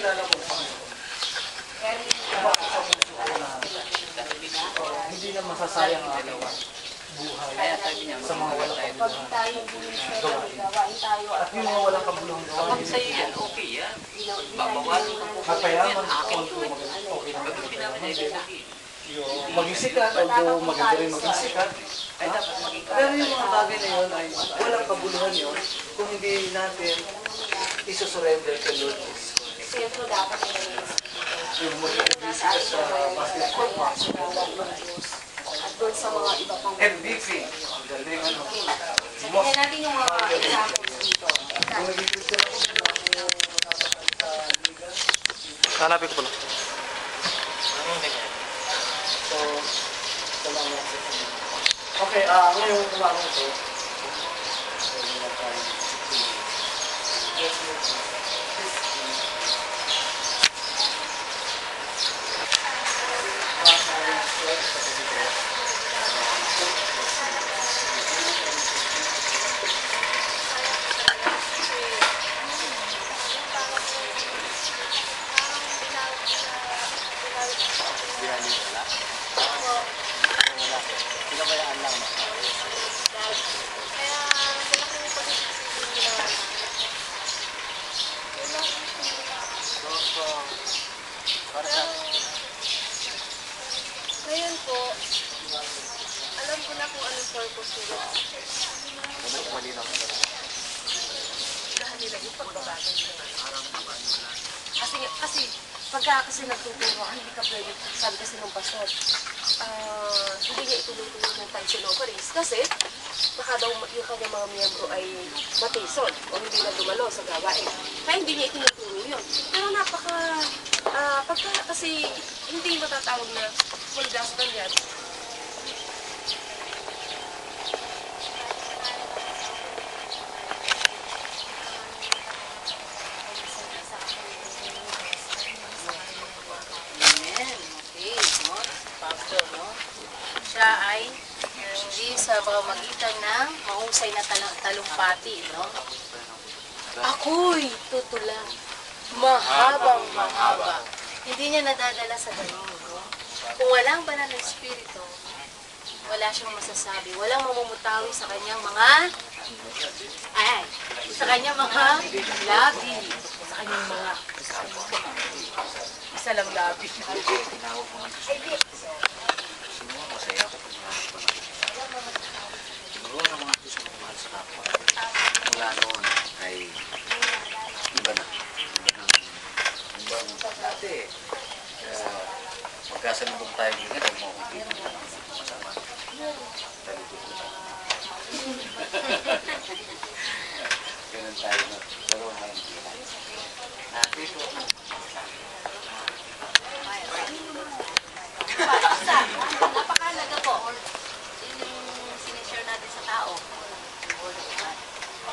kilala ko ang Panginoon. Bakit sa puso ko na hindi na masasayang ang aking buhay sa mga walang kabuluhan gawain. At yung mga walang kabuluhan gawain. Kapag sa'yo yan, okay yan. Babawalan ko. Magpayaman, okay naman. Maging sikat, although maganda rin maging sikat. Pero yung mga bagay na yun ay walang kabuluhan yun kung hindi natin isusurrender kay Lord Jesus. Siyempre dapat Yung mag-ibig ka sa basketball at doon sa mga iba pang MVP. Galing ano. Sabihin natin yung mga examples dito. Kung naging Christian ako, Hanapin ko pala. so, salamat sa inyo. Okay, ngayong umaga ito, Pinabayaan lang. Kaya malaki yung pag-ibig ginawa namin. Ngayon po, alam ko na kung anong purpose nila. Dahil nila yung pagbabago nila. Kasi pagka kasi nagtuturo, hindi ka pwede, sabi kasi ng pastor, hindi niya ituloy-tuloy ng time offerings kasi baka daw yung kanyang mga miyembro ay matison o hindi na dumalo sa gawain. Kaya hindi niya itinuturo yun. Pero pagka kasi hindi matatawag na full gospel yan. Siya ay hindi sa pamamagitan ng mahusay na talumpati, no? Ako'y tutulang, mahabang mahaba. Hindi niya nadadala sa ganun, no? Kung walang banal na espiritu, wala siyang masasabi. Walang mamumutawi sa kanyang mga sa kanyang mga labi. Sa kanyang mga isa lang labi. Masaya ako pag mahal pa natin. Siguro ang mga gusto ko mahal sa kapwa. Mula noon ay iba na. Iba ng dati. Magkasalubong tayo ngayon, ay mo hindi masama. Talito ko na. Ganun tayo na. Pero ngayon hindi na. Dito. Napakalaga po. Yung sinishare natin sa tao.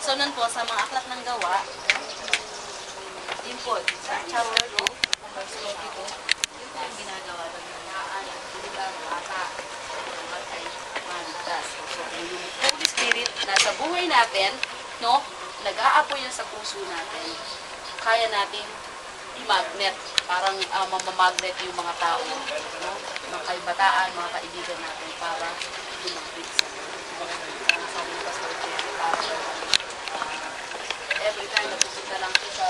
So nun po, sa mga aklat ng gawa, yun po, sa chapter 2, verse 22, yun po yung ginagawa ng bata, matay, maligtas. So, yung Holy Spirit nasa buhay natin, no, nag-aapoy yan sa puso natin. Kaya natin i-magnet, parang mamamagnet yung mga tao, no? Mga kaibataan, mga kaibigan natin para lumapit sa sabi ng Pastor Jerry, every time napupunta lang ko sa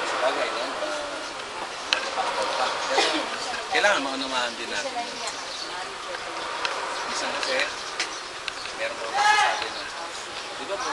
Sabagay, no? Kailangan maunumahan din natin. Minsan kasi, meron ko masasabi na, di ba po,